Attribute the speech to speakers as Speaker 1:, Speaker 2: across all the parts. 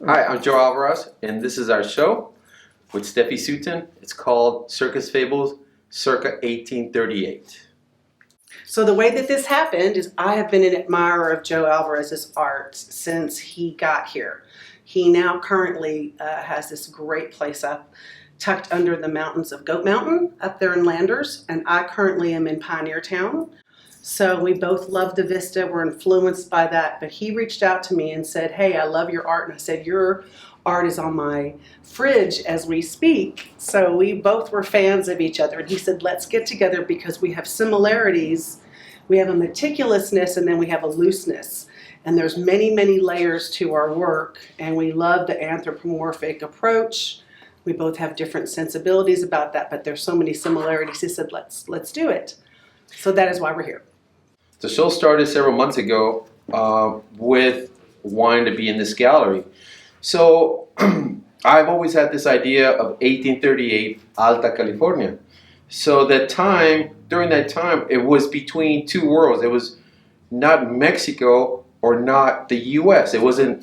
Speaker 1: Hi, I'm Joe Alvarez, and this is our show with Steffi Sutton. It's called Circus Fables circa 1838.
Speaker 2: So the way that this happened is I have been an admirer of Joe Alvarez's art since he got here. He now currently has this great place up tucked under the mountains of Goat Mountain up there in Landers, and I currently am in Pioneer Town. So we both love the vista. We're influenced by that. But he reached out to me and said, "Hey, I love your art." And I said, "Your art is on my fridge as we speak." So we both were fans of each other. And he said, "Let's get together because we have similarities. We have a meticulousness and then we have a looseness. And there's many, many layers to our work. And we love the anthropomorphic approach. We both have different sensibilities about that, but there's so many similarities." He said, let's do it. So that is why we're here.
Speaker 1: The show started several months ago with wanting to be in this gallery. So I've always had this idea of 1838 Alta California. So during that time, it was between two worlds. It was not Mexico or not the U.S.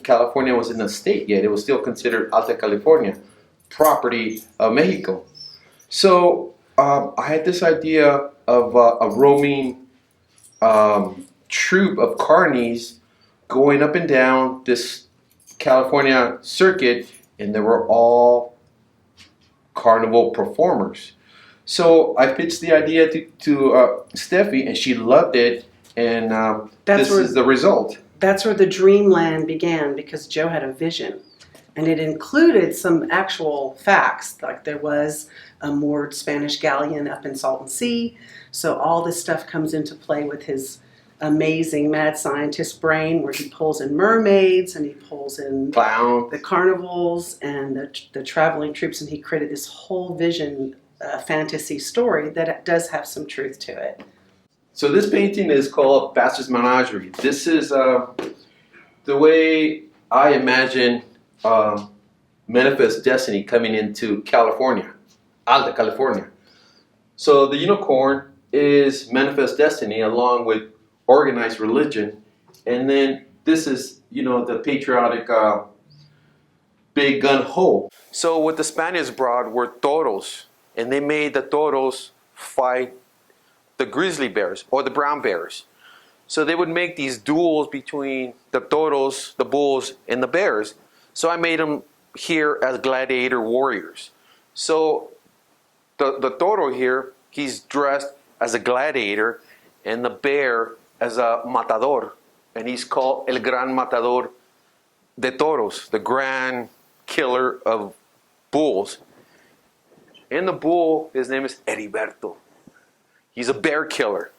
Speaker 1: California wasn't a state yet. It was still considered Alta California, property of Mexico. So I had this idea of a roaming troupe of carnies going up and down this California circuit, and they were all carnival performers. So I pitched the idea to Steffi, and she loved it, and this is the result.
Speaker 2: That's where the dreamland began, because Joe had a vision. And it included some actual facts, like there was a moored Spanish galleon up in Salton Sea. So all this stuff comes into play with his amazing mad scientist brain, where he pulls in mermaids and he pulls in the carnivals and the traveling troops, and he created this whole vision fantasy story that does have some truth to it.
Speaker 1: So this painting is called Bastard's Menagerie. This is the way I imagine manifest destiny coming into California, Alta California. So the unicorn is manifest destiny along with organized religion, and then this is, the patriotic big gun ho. So what the Spaniards brought were toros, and they made the toros fight the grizzly bears or the brown bears. So they would make these duels between the toros, the bulls, and the bears. So I made them here as gladiator warriors. So the toro here, he's dressed as a gladiator, and the bear as a matador, and he's called El Gran Matador de Toros, the grand killer of bulls. And the bull, his name is Heriberto. He's a bear killer.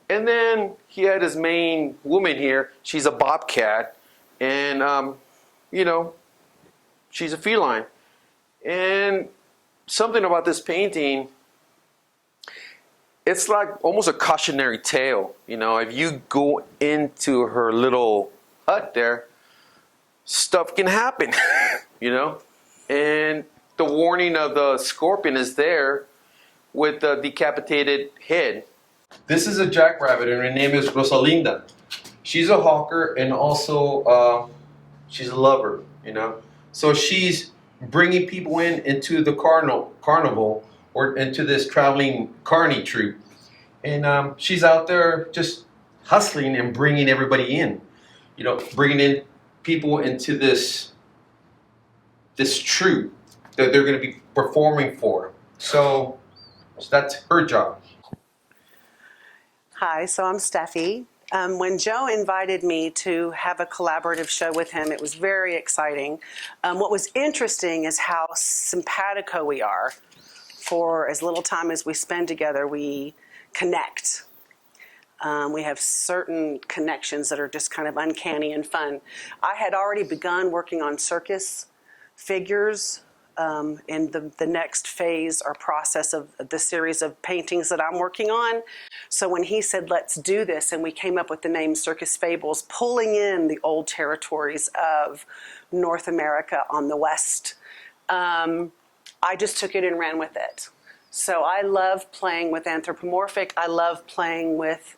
Speaker 1: And then he had his main woman here. She's a bobcat, and she's a feline. And something about this painting, it's like almost a cautionary tale. If you go into her little hut there, stuff can happen, And the warning of the scorpion is there with the decapitated head. This is a jackrabbit, and her name is Rosalinda. She's a hawker, and also she's a lover, So she's bringing people into the carnival or into this traveling carny troupe. And she's out there just hustling and bringing everybody in, bringing in people into this troupe that they're going to be performing for. So that's her job.
Speaker 2: Hi, so I'm Steffi. When Joe invited me to have a collaborative show with him, it was very exciting. What was interesting is how simpatico we are. For as little time as we spend together, we connect. We have certain connections that are just kind of uncanny and fun. I had already begun working on circus figures in the next phase or process of the series of paintings that I'm working on. So when he said, let's do this, and we came up with the name Circus Fables, pulling in the old territories of North America on the west, I just took it and ran with it. So I love playing with anthropomorphic. I love playing with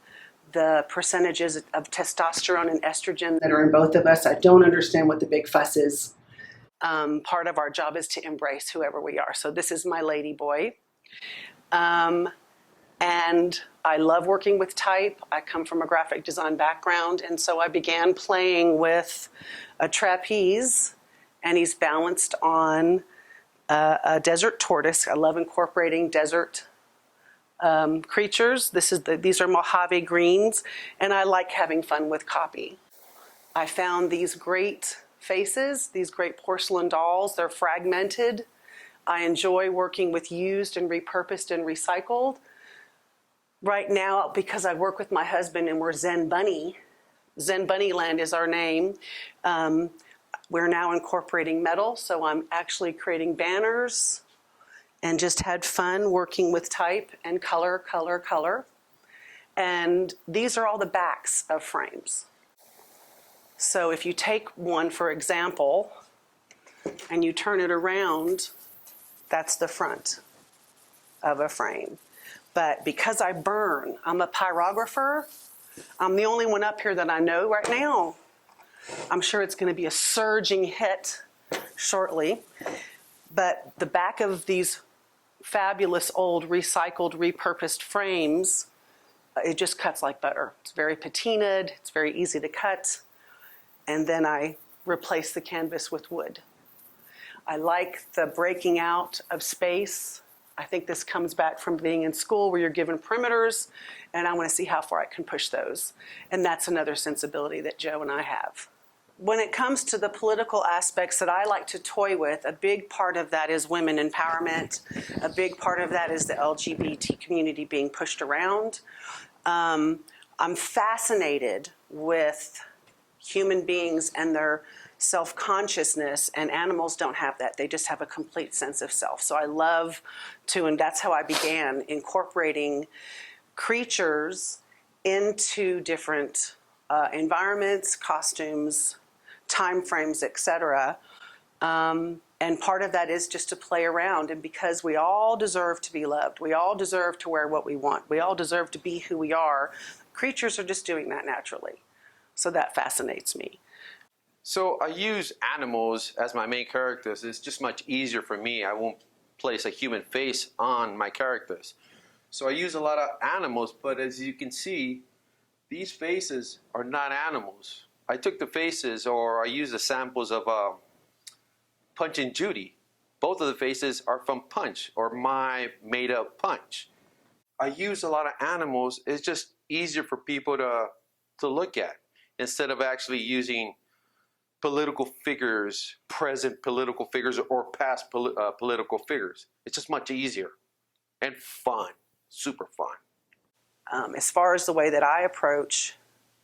Speaker 2: the percentages of testosterone and estrogen that are in both of us. I don't understand what the big fuss is. Part of our job is to embrace whoever we are. So this is my lady boy. And I love working with type. I come from a graphic design background, and so I began playing with a trapeze, and he's balanced on a desert tortoise. I love incorporating desert creatures. These are Mojave greens, and I like having fun with copy. I found these great faces, these great porcelain dolls. They're fragmented. I enjoy working with used and repurposed and recycled. Right now, because I work with my husband and we're Zen Bunny Land is our name, we're now incorporating metal, so I'm actually creating banners and just had fun working with type and color. And these are all the backs of frames. So if you take one, for example, and you turn it around, that's the front of a frame. But because I burn, I'm a pyrographer, I'm the only one up here that I know right now. I'm sure it's going to be a surging hit shortly. But the back of these fabulous old recycled, repurposed frames, it just cuts like butter. It's very patinaed, it's very easy to cut. And then I replace the canvas with wood. I like the breaking out of space. I think this comes back from being in school where you're given perimeters, and I want to see how far I can push those. And that's another sensibility that Joe and I have. When it comes to the political aspects that I like to toy with, a big part of that is women empowerment. A big part of that is the LGBT community being pushed around. I'm fascinated with human beings and their self-consciousness, and animals don't have that. They just have a complete sense of self. So I love to, and that's how I began incorporating creatures into different environments, costumes, time frames, etc. And part of that is just to play around. And because we all deserve to be loved, we all deserve to wear what we want, we all deserve to be who we are, creatures are just doing that naturally. So that fascinates me.
Speaker 1: So I use animals as my main characters. It's just much easier for me. I won't place a human face on my characters. So I use a lot of animals, but as you can see, these faces are not animals. I took the faces, or I used the samples of Punch and Judy. Both of the faces are from Punch, or my made-up Punch. I use a lot of animals. It's just easier for people to look at, instead of actually using political figures, present political figures, or past political figures. It's just much easier and fun, super fun.
Speaker 2: As far as the way that I approach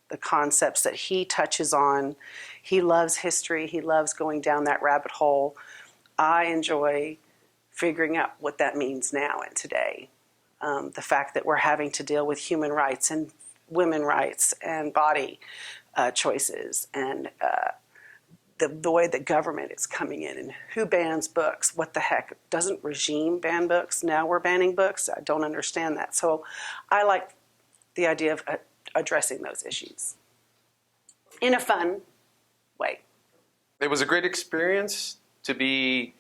Speaker 2: the concepts that he touches on, he loves history, he loves going down that rabbit hole. I enjoy figuring out what that means now and today. The fact that we're having to deal with human rights and women's rights and body choices, and the way that government is coming in, and who bans books. What the heck? Doesn't regime ban books? Now we're banning books? I don't understand that. So I like the idea of addressing those issues in a fun way.
Speaker 1: It was a great experience to be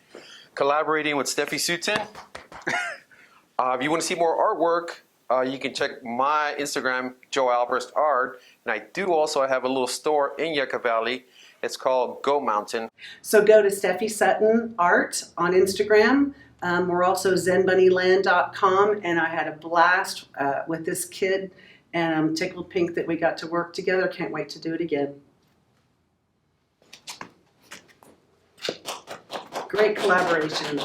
Speaker 1: collaborating with Steffi Sutton. If you want to see more artwork, you can check my Instagram, Joe Alvarez Art. And I do also have a little store in Yucca Valley. It's called Go Mountain.
Speaker 2: So go to Steffi Sutton Art on Instagram. We're also zenbunnyland.com, and I had a blast with this kid, and I'm tickled pink that we got to work together. Can't wait to do it again. Great collaboration.